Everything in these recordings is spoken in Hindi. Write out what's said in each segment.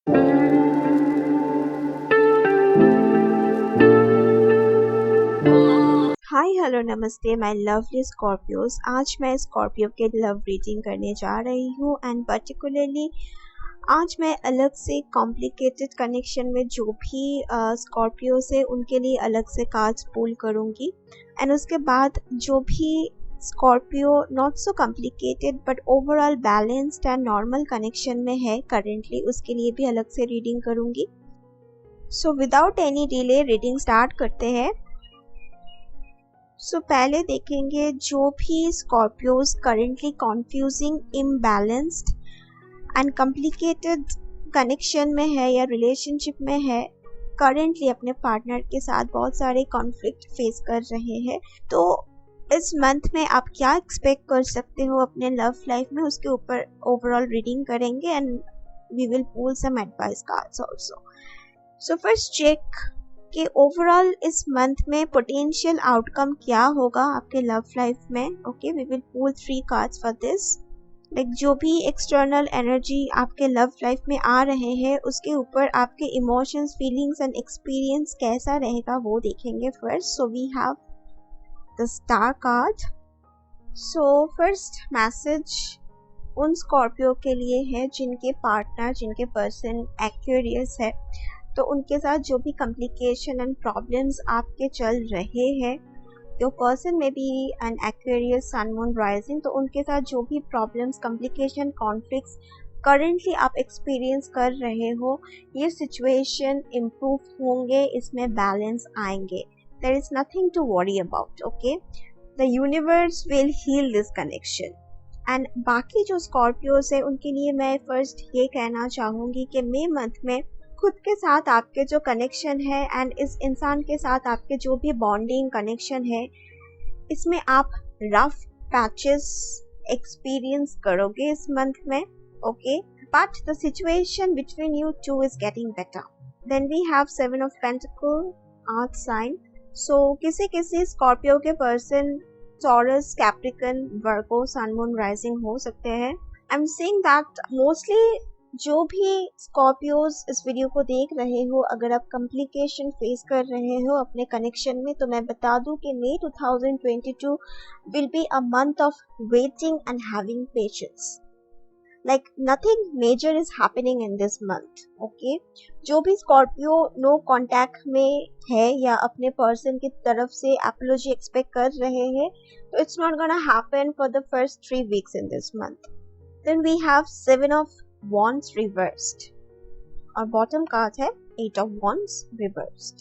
हाय हेलो नमस्ते माय लवली स्कॉर्पियोज। आज मैं स्कॉर्पियो के लव रीडिंग करने जा रही हूँ एंड पर्टिकुलरली आज मैं अलग से कॉम्प्लिकेटेड कनेक्शन में जो भी स्कॉर्पियो से उनके लिए अलग से कार्ड्स पुल करूँगी एंड उसके बाद जो भी Scorpio not so complicated but overall balanced and normal connection में है करेंटली, उसके लिए भी अलग से रीडिंग करूँगी। So without any delay reading start करते हैं। पहले देखेंगे जो भी Scorpios currently confusing, imbalanced and complicated connection में है या रिलेशनशिप में है, करेंटली अपने पार्टनर के साथ बहुत सारे कॉन्फ्लिक्ट फेस कर रहे हैं। तो इस मंथ में आप क्या एक्सपेक्ट कर सकते हो अपने लव लाइफ में, उसके ऊपर ओवरऑल रीडिंग करेंगे and we will pull some advice cards also. So first check कि ओवरऑल इस मंथ में पोटेंशियल आउटकम क्या होगा आपके लव लाइफ में। Okay, we will pull 3 cards for this. Like जो भी एक्सटर्नल एनर्जी आपके लव लाइफ में आ रहे हैं उसके ऊपर आपके इमोशंस, फीलिंग्स एंड एक्सपीरियंस कैसा रहेगा वो देखेंगे first. So we have the star card. So first message उन स्कॉर्पियो के लिए है जिनके पार्टनर, जिनके पर्सन एक्वेरियस है, तो उनके साथ जो भी कॉम्प्लिकेशन एंड प्रॉब्लम्स आपके चल रहे हैं, जो पर्सन में भी an Aquarius sun moon rising, तो उनके साथ जो भी प्रॉब्लम्स, कॉम्प्लिकेशन, कॉन्फ्लिक्ट्स करेंटली आप एक्सपीरियंस कर रहे हो, ये सिचुएशन इम्प्रूव होंगे, इसमें बैलेंस आएंगे। There is nothing to worry about. Okay, the universe will heal this connection. And बाकी जो स्कॉर्पियोज है उनके लिए मैं फर्स्ट ये कहना चाहूँगी कि मई मंथ में खुद के साथ आपके जो कनेक्शन है एंड इस इंसान के साथ आपके जो भी बॉन्डिंग कनेक्शन है, इसमें आप रफ पैचेस एक्सपीरियंस करोगे इस मंथ में। Okay, but the situation between you two is getting better. Then we have 7 of pentacles, earth sign. So किसी स्कॉर्पियो के person Taurus, Capricorn, Virgo, sun moon rising हो सकते हैं। I am seeing that mostly जो भी स्कॉर्पियोज इस वीडियो को देख रहे हो, अगर आप कॉम्प्लिकेशन फेस कर रहे हो अपने कनेक्शन में, तो मैं बता दूं कि May 2022 will be a month of waiting and having patience. Like nothing major is happening in this month. Okay, जो भी स्कॉर्पियो नो कॉन्टैक्ट में है या अपने पर्सन की तरफ से एपोलॉजी एक्सपेक्ट कर रहे हैं, तो it's not gonna happen for the first 3 weeks in this month. Then we have 7 of Wands reversed और बॉटम कार्ड है 8 of Wands reversed।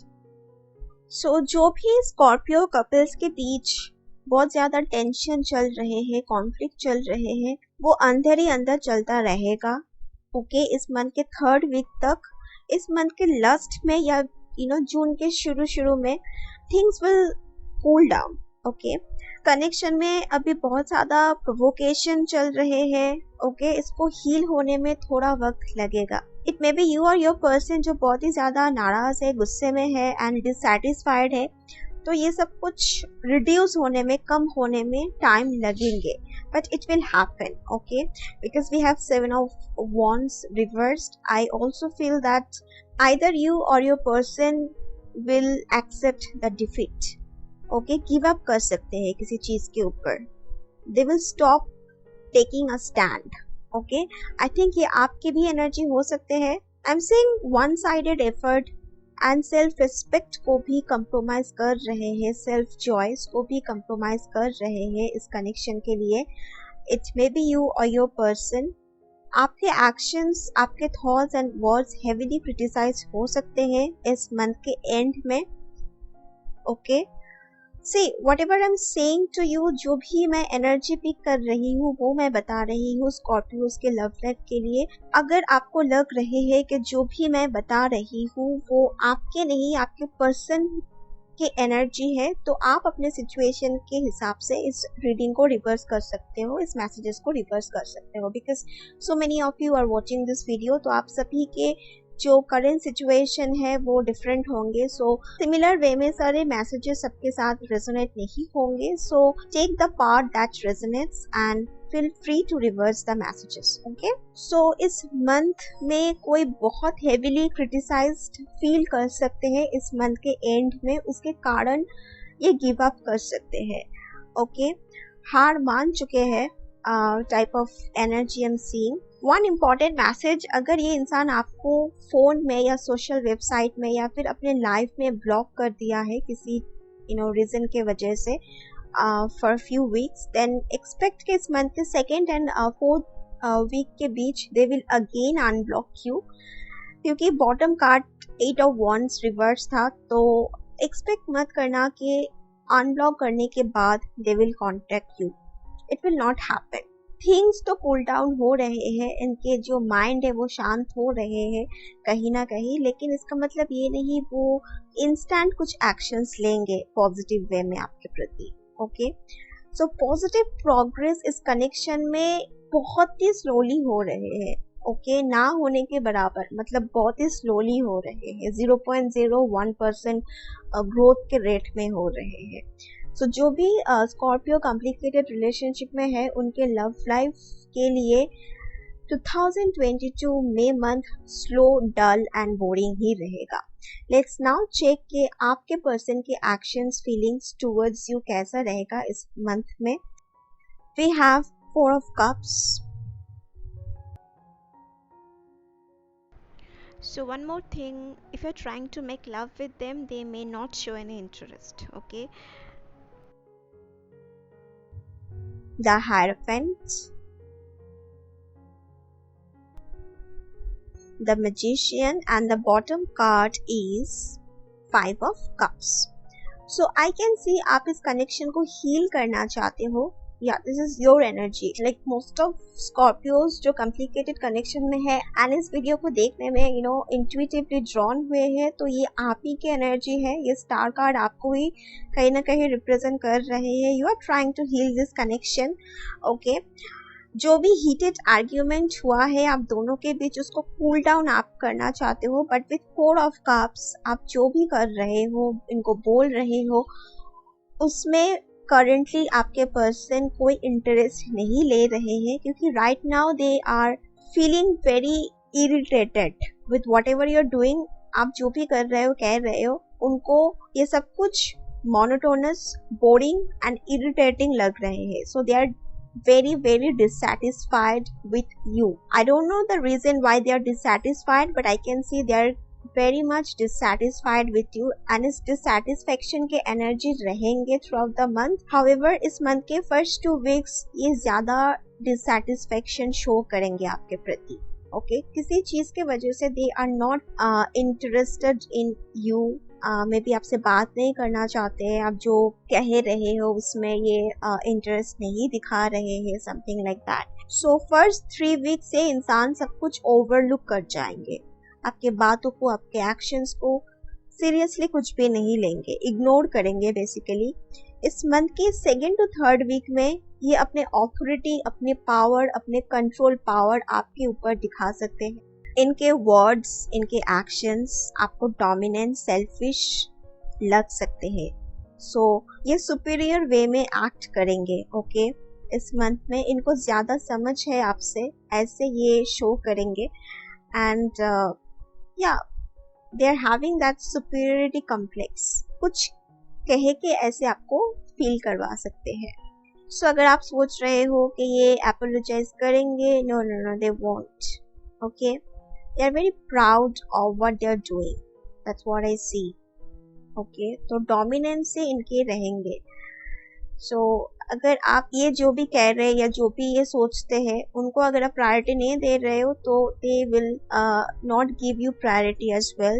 सो जो भी स्कॉर्पियो कपल्स के बीच बहुत ज्यादा टेंशन चल रहे हैं, कॉन्फ्लिक्ट चल रहे हैं, वो अंदर ही अंदर चलता रहेगा। ओके, इस मंथ के 3rd वीक तक। इस मंथ के लास्ट में या जून के शुरू में things will cool down. Okay, connection में अभी बहुत ज़्यादा प्रोवोकेशन चल रहे हैं। ओके, इसको हील होने में थोड़ा वक्त लगेगा। इट मे बी यू और योर पर्सन जो बहुत ही ज़्यादा नाराज़ है, गुस्से में है एंड डिससैटिस्फाइड है, तो ये सब कुछ रिड्यूस होने में, कम होने में टाइम लगेंगे, but it will happen. Okay, because we have 7 of Wands reversed, I also feel that either you और your person will accept the defeat. Okay, give up कर सकते हैं किसी चीज के ऊपर। They will stop taking a stand. Okay, I think ये आपकी भी एनर्जी हो सकते हैं। I am saying one sided effort and self respect को भी कंप्रोमाइज कर रहे हैं, सेल्फ चॉइस को भी कंप्रोमाइज कर रहे हैं इस कनेक्शन के लिए। इट मे बी यू और योर पर्सन। आपके एक्शंस, आपके thoughts and words heavily criticise हो सकते हैं इस मंथ के एंड में। Okay, See, whatever I'm saying to you, जो भी मैं एनर्जी पिक कर रही हूँ वो मैं बता रही हूँ स्कॉर्पियोज के लव लाइफ के लिए। अगर आपको लग रहे हैं कि जो भी मैं बता रही हूँ वो आपके नहीं, आपके पर्सन की एनर्जी है, तो आप अपने सिचुएशन के हिसाब से इस रीडिंग को रिवर्स कर सकते हो, इस मैसेजेस को रिवर्स कर सकते हो, because so many of you are watching this video. तो आप सभी के जो करंट सिचुएशन है वो डिफरेंट होंगे, सो सिमिलर वे में सारे मैसेजेस सबके साथ रेजोनेट नहीं होंगे, so take the part that resonates and feel free to reverse the messages. Okay, so इस मंथ में कोई बहुत heavily criticized feel कर सकते हैं इस मंथ के एंड में, उसके कारण ये गिव अप कर सकते हैं. ओके, हार मान चुके हैं type of energy I am seeing. One important message, अगर ये इंसान आपको फोन में या सोशल वेबसाइट में या फिर अपने लाइफ में ब्लॉक कर दिया है किसी रीजन के वजह से for a few weeks, then expect कि इस month के second and fourth week के बीच they will again unblock you, क्योंकि bottom card 8 of wands reverse था, तो expect मत करना कि unblock करने के बाद they will contact you. It will not happen. Things तो cool down हो रहे हैं, इनके जो mind है वो शांत हो रहे हैं कहीं ना कहीं, लेकिन इसका मतलब ये नहीं वो instant कुछ actions लेंगे positive way में आपके प्रति. ओके, सो पॉजिटिव प्रोग्रेस इस कनेक्शन में बहुत ही स्लोली हो रहे हैं. ओके, ना होने के बराबर, मतलब बहुत ही स्लोली हो रहे हैं, 0.01% ग्रोथ के रेट में हो रहे हैं. सो जो भी स्कॉर्पियो कॉम्प्लिकेटेड रिलेशनशिप में है उनके लव लाइफ के लिए 2022 मई month slow, dull and boring ही रहेगा. लेट्स नाउ चेक कि आपके पर्सन के एक्शंस, फीलिंग्स टुवर्ड्स यू कैसा रहेगा इस मंथ में. We have 4 of cups. So one more thing, if you're trying to make love with them, they may not show any interest. Okay, The Hierophant, the Magician, and the bottom card is 5 of Cups. So I can see आप इस कनेक्शन को हील करना चाहते हो. Yeah, this is your energy. Like most of Scorpios जो complicated connection में है and इस वीडियो को देखने में intuitively drawn हुए हैं, तो ये आप ही की energy है. ये स्टार कार्ड आपको ही कहीं ना कहीं represent कर रहे हैं. You are trying to heal this connection. Okay, जो भी हीटेड आर्ग्यूमेंट हुआ है आप दोनों के बीच, उसको कूल डाउन आप करना चाहते हो. बट विथ 4 of cups आप जो भी कर रहे हो, इनको बोल रहे हो, उसमें करंटली आपके पर्सन कोई इंटरेस्ट नहीं ले रहे हैं, क्योंकि right now they are feeling very irritated with whatever you are doing. आप जो भी कर रहे हो, कह रहे हो, उनको ये सब कुछ मोनोटोनस, बोरिंग एंड इरिटेटिंग लग रहे हैं. So they are very dissatisfied with you. I don't know the reason why they are dissatisfied, but I can see they are very much dissatisfied with you, and इस dissatisfaction के energy रहेंगे throughout the month. However, इस month के first 2 weeks ये ज़्यादा dissatisfaction show करेंगे आपके प्रति. Okay, किसी चीज के वजह से they are not interested in you. May be आपसे बात नहीं करना चाहते हैं, आप जो कह रहे हो उसमें ये इंटरेस्ट नहीं दिखा रहे हैं, something like that. So first 3 week से इंसान सब कुछ ओवरलुक कर जाएंगे, आपके बातों को, आपके एक्शंस को सीरियसली कुछ भी नहीं लेंगे, इग्नोर करेंगे बेसिकली. इस मंथ के 2nd to 3rd वीक में ये अपने ऑथोरिटी, अपने पावर, अपने कंट्रोल पावर आपके ऊपर दिखा सकते हैं. इनके वर्ड्स, इनके एक्शंस आपको डोमिनेंट, सेल्फिश लग सकते हैं. सो ये सुपीरियर वे में एक्ट करेंगे. ओके, इस मंथ में इनको ज़्यादा समझ है आपसे, ऐसे ये शो करेंगे. एंड या they are having that superiority complex. कुछ कहे के ऐसे आपको फील करवा सकते हैं. सो अगर आप सोच रहे हो कि ये अपोलोजाइज करेंगे, no no no, they won't. Okay, they are very proud of what they are doing. That's what I see. Okay, तो dominance से इनके रहेंगे. So अगर आप ये जो भी कह रहे हैं या जो भी ये सोचते हैं, उनको अगर आप प्रायोरिटी नहीं दे रहे हो, तो they will not give you priority as well.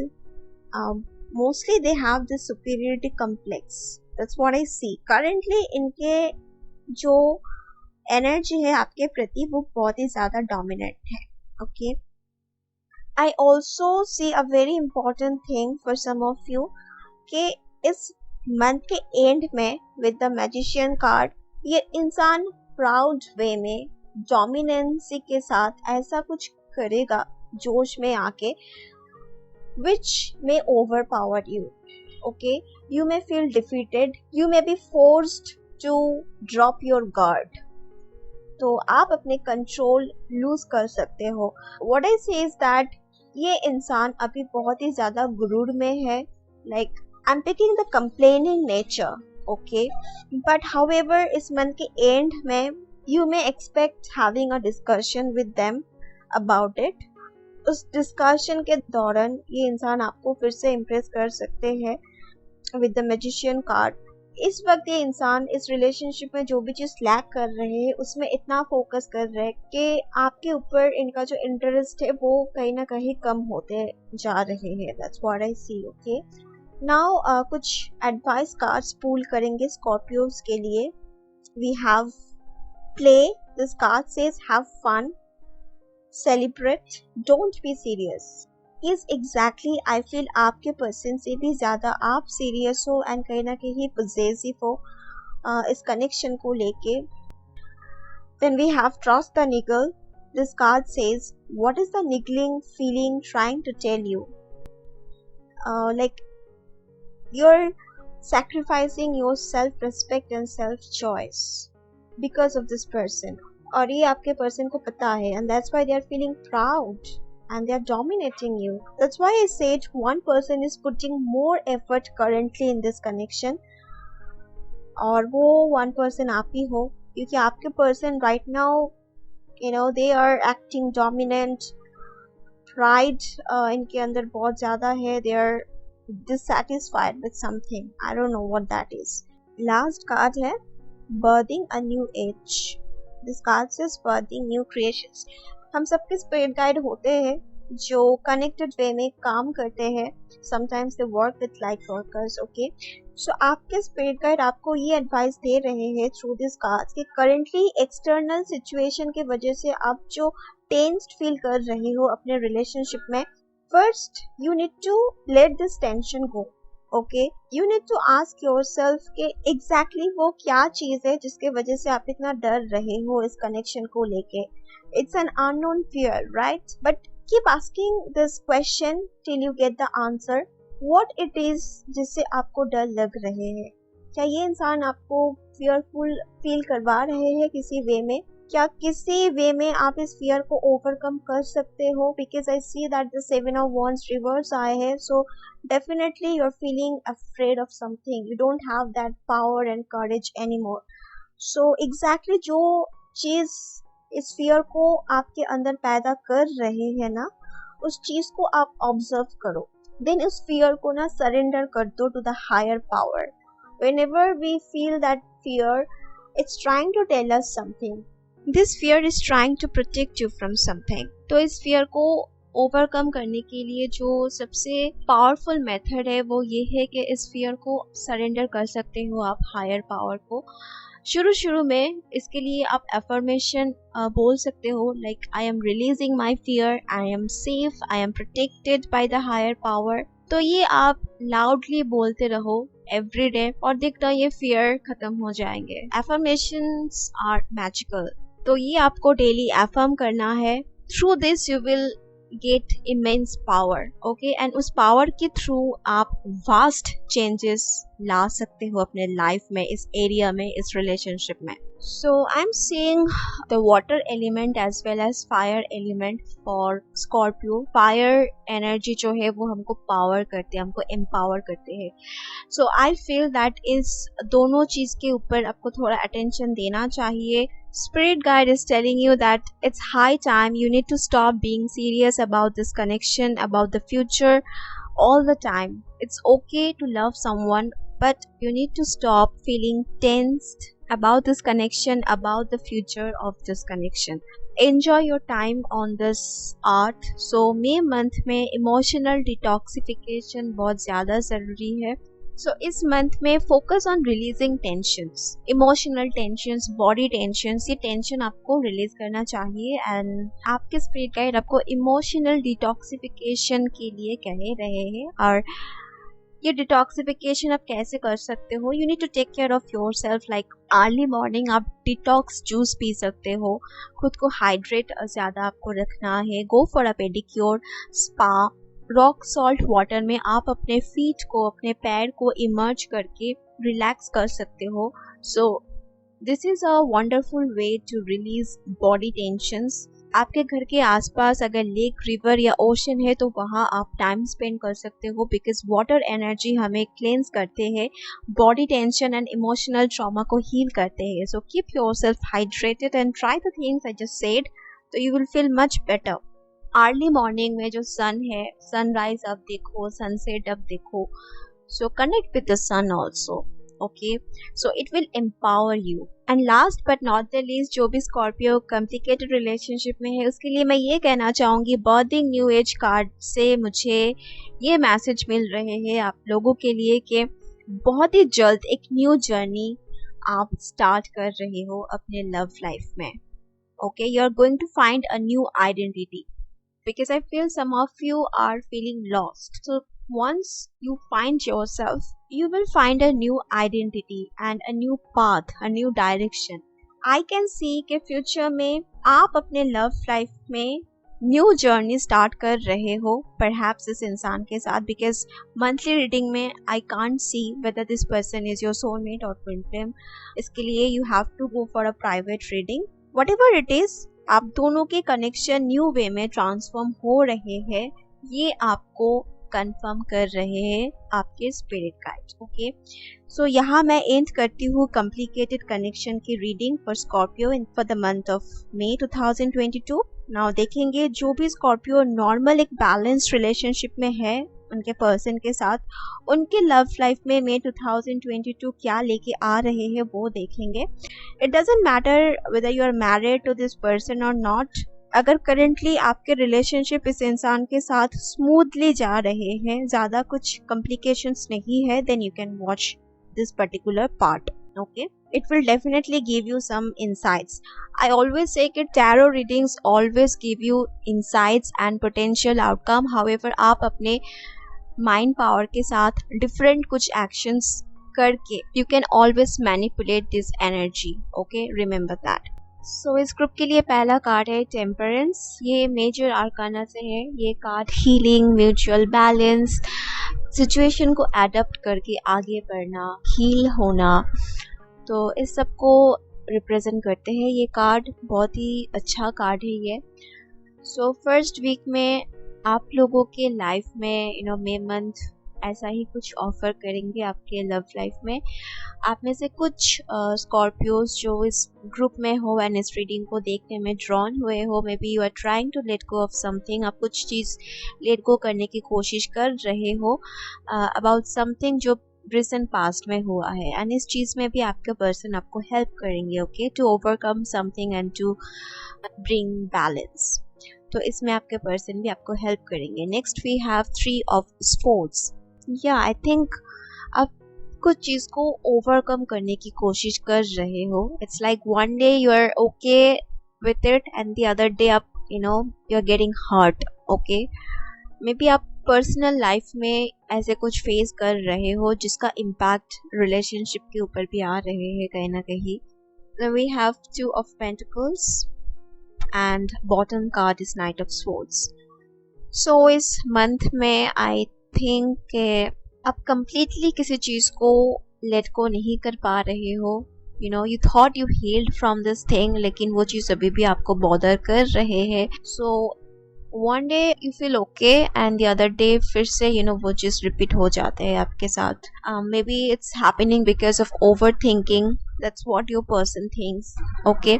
Mostly they have this superiority complex. That's what I see. Currently इनके जो energy है आपके प्रति वो बहुत ही ज़्यादा dominant है. Okay. I also see a very important thing for some of you कि इस मंथ के एंड में with the magician card ये इंसान प्राउड वे में डोमिनेंसी के साथ ऐसा कुछ करेगा जोश में आके which may overpower you. Okay, you may feel defeated, you may be forced to drop your guard. तो आप अपने कंट्रोल लूज कर सकते हो. व्हाट आई से इज दैट ये इंसान अभी बहुत ही ज्यादा गुरूर में है. Like I am picking the complaining nature. Okay, but however इस मंथ के एंड में you may expect having a discussion with them about it. उस डिस्कशन के दौरान ये इंसान आपको फिर से इम्प्रेस कर सकते हैं विद द मैजिशियन कार्ड. इस वक्त ये इंसान इस रिलेशनशिप में जो भी चीज लैक कर रहे हैं उसमें इतना फोकस कर रहे हैं कि आपके ऊपर इनका जो इंटरेस्ट है वो कहीं ना कहीं कम होते जा रहे हैं. That's what I see. Okay, now कुछ एडवाइस कार्ड्स पूल करेंगे स्कॉर्पियोज के लिए. We have play. This card says have fun, celebrate, don't be serious. Is exactly I feel आपके पर्सन से भी ज्यादा आप सीरियस हो एंड कहीं ना कहीं पॉजेसिव हो इस कनेक्शन को लेके. Then we have trust the niggle. This card says what is the niggling feeling trying to tell you. Like you are sacrificing your self respect and self choice because of this person. और ये आपके पर्सन को पता है and that's why they are feeling proud and they are dominating you. That's why I said one person is putting more effort currently in this connection. और वो one person आप ही हो, क्योंकि आपके person right now, you know, they are acting dominant. Pride इनके अंदर बहुत ज़्यादा है. They are dissatisfied with something. I don't know what that is. Last card है birthing a new age. This card says birthing new creations. हम सबके स्पिरिट गाइड होते हैं जो कनेक्टेड वे में काम करते हैं. Sometimes they work with light workers. Okay, so आपके स्पिरिट गाइड आपको ये एडवाइस दे रहे हैं थ्रू दिस कार्ड्स कि करेंटली एक्सटर्नल सिचुएशन की वजह से आप जो टेंस्ड फील कर रहे हो अपने रिलेशनशिप में, first you need to let this tension go. Okay, you need to ask yourself कि एग्जैक्टली वो क्या चीज है जिसके वजह से आप इतना डर रहे हो इस कनेक्शन को लेके. It's an unknown fear, right? But keep asking this question till you get the answer. What it is जिससे आपको डर लग रहे हैं. क्या ये इंसान आपको fearful feel करवा रहे हैं किसी वे में? क्या किसी वे में आप इस fear को overcome कर सकते हो? Because I see that the Seven of Wands reverse आए हैं, so definitely you're feeling afraid of something. You don't have that power and courage anymore. So exactly जो चीज इस फियर को आपके अंदर पैदा कर रहे हैं ना, उस चीज को आप ऑब्जर्व करो. देन उस फियर को ना सरेंडर कर दो to the higher power. Whenever we feel that fear, it's trying to tell us something. This fear is trying to protect you from something. तो इस फियर को ओवरकम करने के लिए जो सबसे पावरफुल मेथड है वो ये है कि इस फियर को सरेंडर कर सकते हो आप हायर पावर को. शुरू में इसके लिए आप अफर्मेशन बोल सकते हो like I am releasing my fear, I am safe, I am protected by the higher power. तो ये आप लाउडली बोलते रहो एवरी डे और देखना ये फियर खत्म हो जाएंगे. Affirmations are magical. तो ये आपको डेली अफर्म करना है. Through this you will get immense power. Okay, and उस पावर के थ्रू आप वास्ट चेंजेस ला सकते हो अपने लाइफ में, इस एरिया में, इस रिलेशनशिप में. So I am seeing the water element as well as fire element for Scorpio. Fire energy जो है वो हमको पावर करते हैं, हमको एम्पावर करते हैं. सो आई फील दैट इस दोनों चीज के ऊपर आपको थोड़ा अटेंशन देना चाहिए. Spirit guide is telling you that it's high time you need to stop being serious about this connection, about the future all the time. It's okay to love someone, but you need to stop feeling tensed about this connection, about the future of this connection. Enjoy your time on this art. So May month में emotional detoxification बहुत ज़्यादा ज़रूरी है. सो इस मंथ में focus on releasing tensions, emotional tensions, body tensions. ये टेंशन आपको रिलीज करना चाहिए एंड आपके स्पिरिट गाइड आपको इमोशनल डिटॉक्सिफिकेशन के लिए कह रहे हैं. और ये डिटॉक्सिफिकेशन आप कैसे कर सकते हो? You need to take care of yourself. Like early morning आप डिटॉक्स जूस पी सकते हो. खुद को हाइड्रेट ज़्यादा आपको रखना है. Go for a pedicure, spa, rock salt water में आप अपने फीट को, अपने पैर को इमर्ज करके रिलैक्स कर सकते हो. So this is a wonderful way to release body tensions. आपके घर के आसपास अगर लेक, रिवर या ओशन है तो वहाँ आप टाइम स्पेंड कर सकते हो, बिकॉज वाटर एनर्जी हमें क्लेंस करते हैं, body tension and emotional trauma को हील करते हैं. So keep yourself hydrated and try the things I just said, तो you will feel much better. Early morning में जो सन है, सनराइज अब देखो, सनसेट अब देखो. So connect with the sun also. Okay, so it will empower you. And last but not the least, जो भी स्कॉर्पियो कॉम्प्लिकेटेड रिलेशनशिप में है उसके लिए मैं ये कहना चाहूँगी, बर्थिंग न्यू एज कार्ड से मुझे ये मैसेज मिल रहे हैं आप लोगों के लिए कि बहुत ही जल्द एक न्यू जर्नी आप स्टार्ट कर रहे हो अपने लव लाइफ में. Okay, you are going to find a new identity, because I feel some of you are feeling lost. So once you find yourself, you will find a new identity and a new path, a new direction. I can see कि फ्यूचर में आप अपने लव लाइफ में न्यू जर्नी स्टार्ट कर रहे हो, परहैप्स इस इंसान के साथ, बिकॉज मंथली रीडिंग में I can't see whether this person is your soulmate और ट्विन फ्लेम. इसके लिए you have to go for a private reading. Whatever it is, आप दोनों के कनेक्शन न्यू वे में ट्रांसफॉर्म हो रहे हैं, ये आपको कंफर्म कर रहे हैं आपके स्पिरिट गाइड. ओके, सो यहाँ मैं एंड करती हूँ कॉम्प्लिकेटेड कनेक्शन की reading for Scorpio for the month of May 2022. Now देखेंगे जो भी स्कॉर्पियो नॉर्मल एक बैलेंस्ड रिलेशनशिप में है उनके पर्सन के साथ, उनके लव लाइफ में मई 2022 क्या लेके आ रहे हैं वो देखेंगे. It doesn't matter whether you are married to this person और नॉट. अगर करेंटली आपके रिलेशनशिप इस इंसान के साथ स्मूथली जा रहे हैं, ज़्यादा कुछ कॉम्प्लिकेशंस नहीं है, then you can watch this particular part. Okay, it will definitely give you some insights. I always say that tarot readings always give you insights and potential outcome. However, आप अपने mind power के साथ different कुछ actions करके you can always manipulate this energy. Okay, remember that. So इस ग्रुप के लिए पहला कार्ड है टेम्परेंस. ये मेजर आर्काना से है. ये card healing, mutual balance, situation को एडप्ट करके आगे बढ़ना, हील होना, तो इस सब को रिप्रेजेंट करते हैं. ये कार्ड बहुत ही अच्छा कार्ड है ये. सो फर्स्ट वीक में आप लोगों के लाइफ में मई मंथ ऐसा ही कुछ ऑफर करेंगे आपके लव लाइफ में. आप में से कुछ स्कॉर्पियोज जो इस ग्रुप में हो एंड इस रीडिंग को देखने में ड्रॉन हुए हो, may be you are trying to let go of something. आप कुछ चीज़ लेट गो करने की कोशिश कर रहे हो अबाउट समथिंग जो रिसेंट पास्ट में हुआ है, एंड इस चीज़ में भी आपका पर्सन आपको हेल्प करेंगे. Okay, to overcome something and to bring balance. तो इसमें आपके पर्सन भी आपको हेल्प करेंगे. Next we have 3 of sports. या आई थिंक आप कुछ चीज़ को ओवरकम करने की कोशिश कर रहे हो. It's like one day you are okay with it and the other day आप you are getting hurt. Okay, maybe आप पर्सनल लाइफ में ऐसे कुछ फेस कर रहे हो जिसका इम्पैक्ट रिलेशनशिप के ऊपर भी आ रहे हैं कहीं ना कहीं. We have 2 of pentacles and bottom card is knight of swords. So इस मंथ में आई थिंक आप कंप्लीटली किसी चीज़ को लेट को नहीं कर पा रहे हो. you thought you healed from this thing, लेकिन वो चीज़ अभी भी आपको बॉदर कर रहे हैं. so one day you feel okay and the other day फिर से वो चीज़ रिपीट हो जाते हैं आपके साथ. maybe it's happening because of overthinking. that's what your person thinks. okay,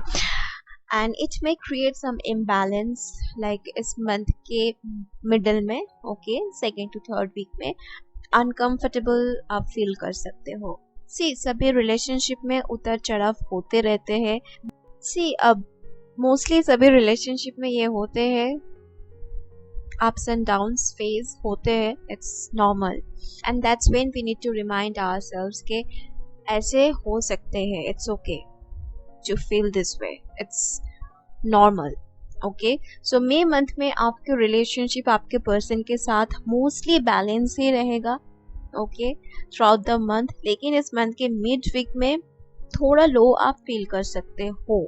and it may create some imbalance like इस month के middle में. okay, second to third week में अनकंफर्टेबल आप फील कर सकते हो. सभी रिलेशनशिप में उतर चढ़ाव होते रहते हैं. अब मोस्टली सभी रिलेशनशिप में ये होते हैं, अप्स एंड डाउन्स फेज होते हैं. It's normal and that's when we need to remind ourselves के ऐसे हो सकते हैं. It's okay to feel this way, it's normal. Okay, so May month में आपके रिलेशनशिप आपके पर्सन के साथ मोस्टली बैलेंस ही रहेगा. Okay, through out the month. लेकिन इस मंथ के मिड वीक में थोड़ा लो आप फील कर सकते हो.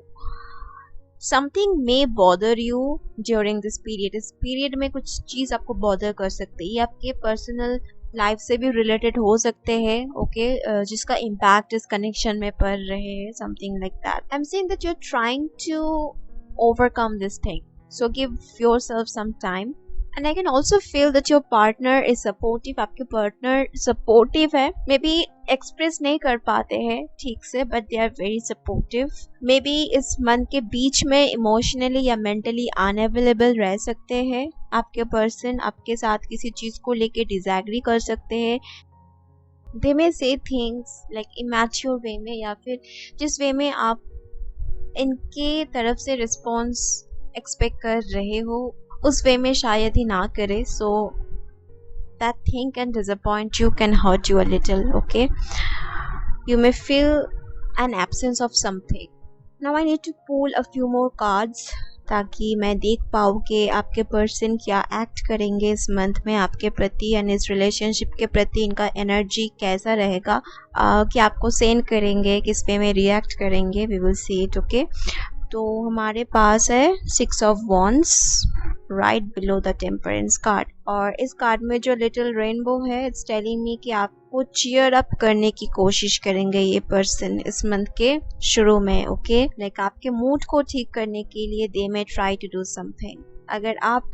Something may bother you during this period. इस पीरियड में कुछ चीज आपको बॉदर कर सकती है. ये आपके पर्सनल लाइफ से भी रिलेटेड हो सकते हैं. ओके, जिसका इम्पैक्ट इस कनेक्शन में पड़ रहे हैं. Something like that. I am saying that you are trying to overcome this thing. So give yourself some time. And I can also feel that your partner is supportive. आपके पार्टनर सपोर्टिव है. मे बी एक्सप्रेस नहीं कर पाते हैं ठीक से, but they are very supportive. Maybe इस मंथ के बीच में इमोशनली या मेंटली अनअवेलेबल रह सकते हैं. आपके पर्सन आपके साथ किसी चीज को लेके डिसएग्री कर सकते हैं. दे मे से थिंग्स लाइक इमैच्योर वे में, या फिर जिस वे में आप इनके तरफ से रिस्पॉन्स एक्सपेक्ट कर रहे हो उस वे में शायद ही ना करे. सो that thing can disappoint you, can hurt you a little. Okay, you may feel an absence of something. Now I need to pull a few more cards ताकि मैं देख पाऊँ कि आपके पर्सन क्या एक्ट करेंगे इस मंथ में आपके प्रति, एंड इस रिलेशनशिप के प्रति इनका एनर्जी कैसा रहेगा. कि आपको सेंड करेंगे, किस वे में रिएक्ट करेंगे. We will see it. Okay, तो हमारे पास है 6 of wands right below the temperance card. और इस कार्ड में जो लिटिल रेनबो है, इट्स टेलिंग मी कि आपको चीयर अप करने की कोशिश करेंगे ये पर्सन इस मंथ के शुरू में. ओके, लाइक आपके मूड को ठीक करने के लिए they may try to do something. अगर आप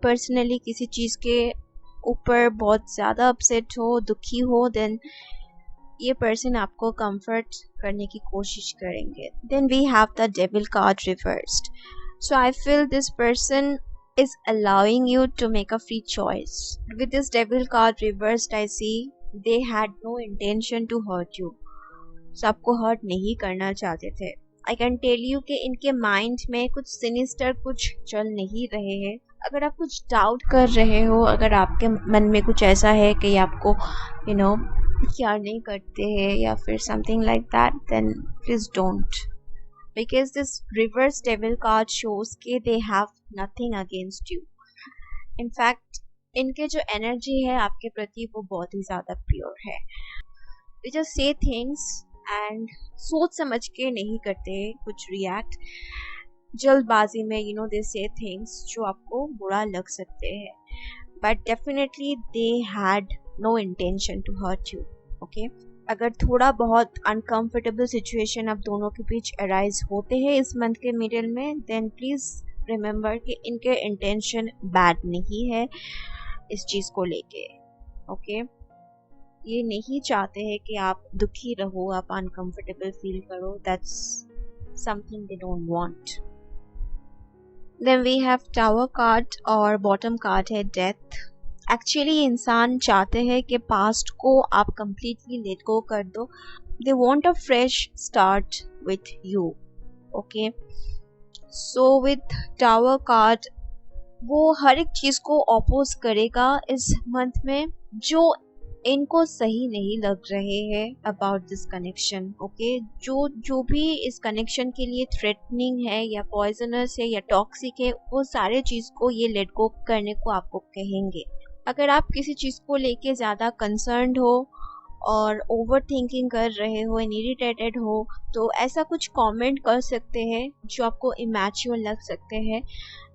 पर्सनली किसी चीज के ऊपर बहुत ज्यादा अपसेट हो, दुखी हो, देन ये पर्सन आपको कंफर्ट करने की कोशिश करेंगे. Then we have the devil card reversed. So I feel this person is allowing you to make a free choice. With this devil card reversed, I see they had no intention to hurt you. So आपको hurt नहीं करना चाहते थे. I can tell you कि इनके mind में कुछ sinister कुछ चल नहीं रहे हैं. अगर आप कुछ doubt कर रहे हो, अगर आपके मन में कुछ ऐसा है कि आपको प्यार नहीं करते हैं या फिर something like that, then please don't. Because this reverse devil card shows कि they have nothing against you. In fact, इनके जो energy है आपके प्रति वो बहुत ही ज़्यादा pure है. They just say things and सोच समझ के नहीं करते कुछ react. जल्दबाजी में they say things जो आपको बुरा लग सकते हैं. But definitely they had no intention to hurt you. Okay? अगर थोड़ा बहुत अनकंफर्टेबल सिचुएशन आप दोनों के बीच अराइज होते हैं इस मंथ के मिडिल में, देन प्लीज रिमेंबर कि इनके इंटेंशन बैड नहीं है इस चीज को लेके. ओके, ये नहीं चाहते हैं कि आप दुखी रहो, आप अनकंफर्टेबल फील करो. That's something they don't want. Then we have tower card और बॉटम कार्ड है डेथ. एक्चुअली इंसान चाहते हैं कि पास्ट को आप कंप्लीटली लेट गो कर दो. They want a fresh start with you. Okay, so with tower card वो हर एक चीज को ऑपोज करेगा इस मंथ में जो इनको सही नहीं लग रहे हैं अबाउट दिस कनेक्शन. ओके, जो भी इस कनेक्शन के लिए थ्रेटनिंग है या पॉइजनस है या टॉक्सिक है, वो सारे चीज को ये लेट गो करने को आपको कहेंगे. अगर आप किसी चीज़ को लेके ज़्यादा कंसर्न्ड हो और ओवर थिंकिंग कर रहे हो, इरिटेटेड हो, तो ऐसा कुछ कमेंट कर सकते हैं जो आपको इमैच्योर लग सकते हैं.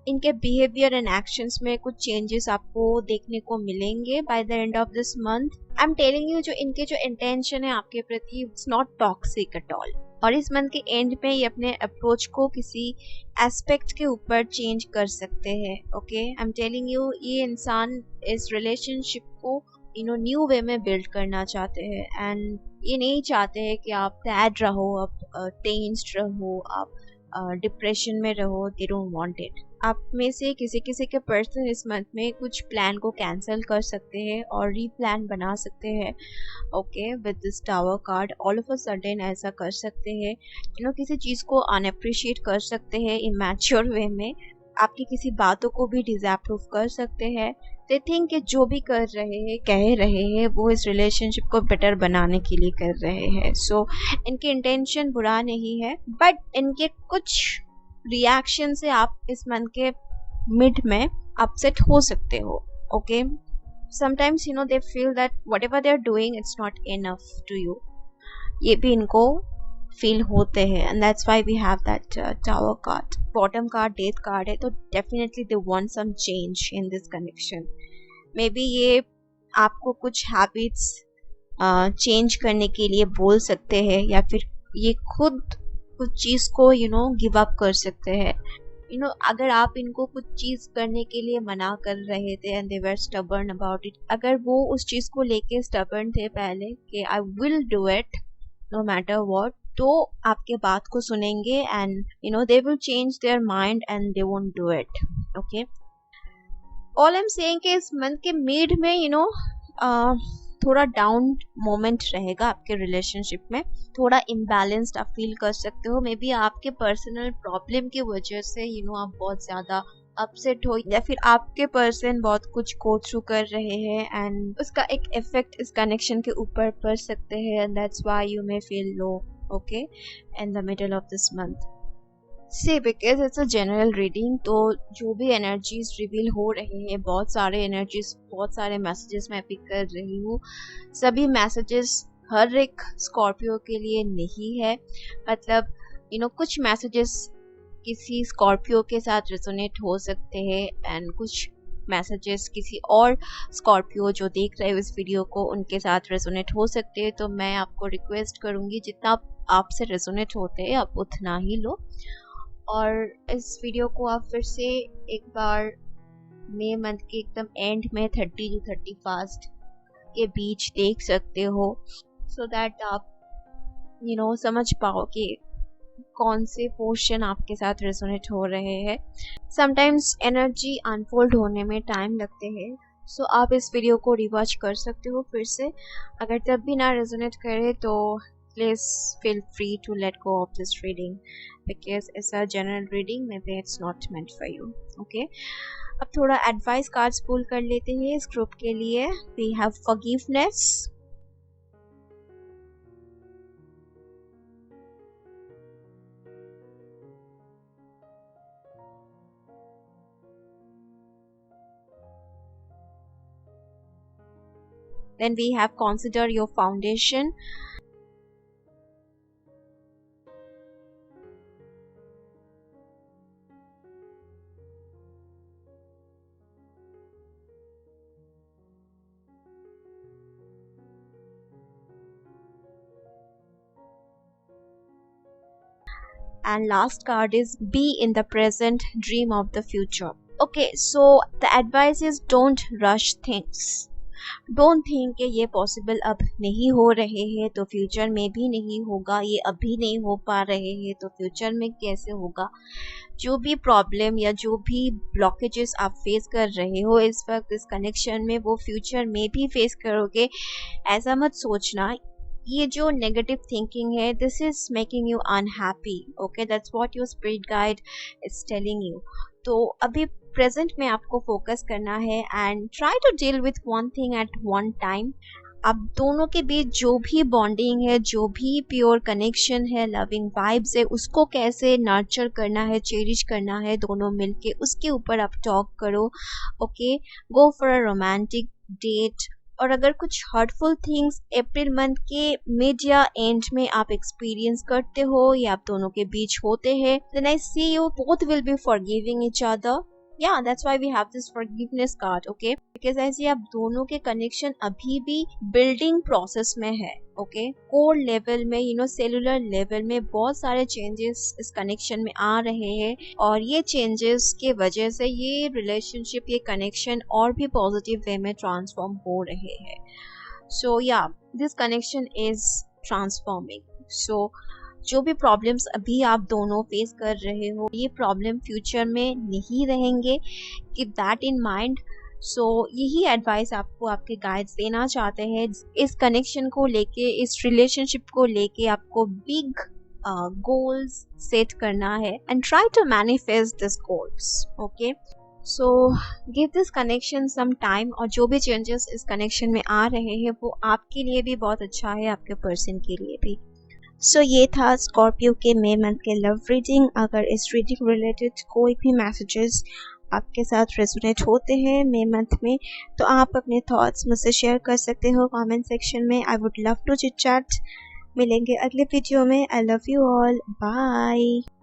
इनके बिहेवियर एंड एक्शंस में कुछ चेंजेस आपको देखने को मिलेंगे by the end of this month. I am telling you, जो इनके जो इंटेंशन है आपके प्रति, it's not toxic at all. और इस मंथ के एंड में ये अपने अप्रोच को किसी एस्पेक्ट के ऊपर चेंज कर सकते हैं. Okay, I am telling you, ये इंसान इस रिलेशनशिप को न्यू वे में बिल्ड करना चाहते हैं. एंड ये नहीं चाहते हैं कि आप सैड रहो, आप टेंस्ड रहो, आप डिप्रेशन में रहो. दे डोंट वांट इट. आप में से किसी किसी के पर्सन इस मंथ में कुछ प्लान को कैंसिल कर सकते हैं और रीप्लान बना सकते हैं. Okay, with this tower card all of a sudden ऐसा कर सकते हैं. किसी चीज़ को अनअप्रिशिएट कर सकते हैं इमैच्योर वे में. आपकी किसी बातों को भी डिसअप्रूव कर सकते हैं. दे थिंक कि जो भी कर रहे हैं, कह रहे हैं, वो इस रिलेशनशिप को बेटर बनाने के लिए कर रहे हैं. सो इनके इंटेंशन बुरा नहीं है, बट इनके कुछ रिएक्शन से आप इस मंथ के मिड में अपसेट हो सकते हो. Okay, sometimes they feel that whatever they are doing it's not enough to you. ये भी इनको फील होते हैं, and that's why we have that tower card. Bottom card death card है, तो definitely they want some change in this connection. Maybe ये आपको कुछ हैबिट्स चेंज करने के लिए बोल सकते हैं, या फिर ये खुद कुछ चीज़ को गिव अप कर सकते हैं. अगर आप इनको कुछ चीज़ करने के लिए मना कर रहे थे and they were stubborn about it, अगर वो उस चीज़ को लेके स्टबर्न थे पहले कि I will do it no matter what, तो आपके बात को सुनेंगे and they will change their mind and they won't do it. Okay, all I am saying कि इस मंथ के मिड में थोड़ा डाउन मोमेंट रहेगा आपके रिलेशनशिप में. थोड़ा इम्बैलेंस्ड आप फील कर सकते हो. मे बी आपके पर्सनल प्रॉब्लम की वजह से आप बहुत ज़्यादा अपसेट हो, या फिर आपके पर्सन बहुत कुछ गो थ्रू कर रहे हैं एंड उसका एक इफेक्ट इस कनेक्शन के ऊपर पड़ सकते हैं, and that's why you may feel low okay in the middle of this month. Say because it's a general reading, तो जो भी एनर्जीज रिवील हो रहे हैं, बहुत सारे एनर्जीज, बहुत सारे मैसेजेस मैं पिक कर रही हूँ. सभी मैसेजेस हर एक स्कॉर्पियो के लिए नहीं है. मतलब कुछ मैसेजेस किसी स्कॉर्पियो के साथ रेजोनेट हो सकते हैं एंड कुछ मैसेजेस किसी और स्कॉर्पियो जो देख रहे हो इस वीडियो को उनके साथ रेजोनेट हो सकते हैं. तो मैं आपको रिक्वेस्ट करूँगी जितना आपसे रेजोनेट होते हैं आप उतना ही लो. और इस वीडियो को आप फिर से एक बार मई मंथ के एकदम एंड में 30 to 31 के बीच देख सकते हो, सो दैट आप समझ पाओ कि कौन से पोर्शन आपके साथ रेजोनेट हो रहे हैं. समटाइम्स एनर्जी अनफोल्ड होने में टाइम लगते हैं, सो आप इस वीडियो को रिवॉच कर सकते हो फिर से. अगर तब भी ना रेजोनेट करे तो please feel free to let go of this reading because it's a general reading, maybe it's not meant for you. Okay, अब थोड़ा एडवाइस कार्ड्स पुल कर लेते हैं इस ग्रुप के लिए. We have forgiveness, then we have consider your foundation, and last card is be in the present, dream of the future. Okay, so the advice is don't rush things. Don't think कि ये पॉसिबल अब नहीं हो रहे हैं तो फ्यूचर में भी नहीं होगा, ये अभी नहीं हो पा रहे हैं तो फ्यूचर में कैसे होगा. जो भी प्रॉब्लम या जो भी ब्लॉकेजेस आप फेस कर रहे हो इस वक्त इस कनेक्शन में, वो फ्यूचर में भी फेस करोगे. ऐसा मत सोचना. ये जो नेगेटिव थिंकिंग है, this is making you unhappy. Okay, that's what your spirit guide is telling you. तो अभी प्रेजेंट में आपको फोकस करना है and try to deal with one thing at one time. आप दोनों के बीच जो भी बॉन्डिंग है, जो भी प्योर कनेक्शन है, लविंग वाइब्स है, उसको कैसे नर्चर करना है, चेरिश करना है दोनों मिलके, उसके ऊपर आप टॉक करो. Okay, go for a romantic date. और अगर कुछ हर्टफुल थिंग्स अप्रैल मंथ के मिड या एंड में आप एक्सपीरियंस करते हो या आप दोनों के बीच होते हैं, then I see you both will be forgiving each other. Yeah, that's why we have this forgiveness card, okay? Because ऐसे आप दोनों के कनेक्शन अभी भी बिल्डिंग प्रोसेस में है. ओके, कोर लेवल में सेलुलर लेवल में बहुत सारे चेंजेस इस कनेक्शन में आ रहे हैं, और ये चेंजेस के वजह से ये रिलेशनशिप, ये कनेक्शन और भी पॉजिटिव वे में ट्रांसफॉर्म हो रहे हैं. सो या, दिस कनेक्शन इज ट्रांसफॉर्मिंग. सो जो भी प्रॉब्लम्स अभी आप दोनों फेस कर रहे हो, ये प्रॉब्लम फ्यूचर में नहीं रहेंगे. Keep that in mind. So यही एडवाइस आपको आपके गाइड्स देना चाहते हैं. इस कनेक्शन को लेके, इस रिलेशनशिप को लेके आपको बिग गोल्स सेट करना है and try to manifest this goals. Okay, so give this connection some time. और जो भी चेंजेस इस कनेक्शन में आ रहे हैं वो आपके लिए भी बहुत अच्छा है, आपके पर्सन के लिए भी. सो ये था स्कॉर्पियो के मई मंथ के लव रीडिंग. अगर इस रीडिंग रिलेटेड कोई भी मैसेजेस आपके साथ रेजोनेट होते हैं मई मंथ में, तो आप अपने थॉट्स मुझसे शेयर कर सकते हो कमेंट सेक्शन में. I would love to chit chat मिलेंगे अगले वीडियो में। I love you all, bye.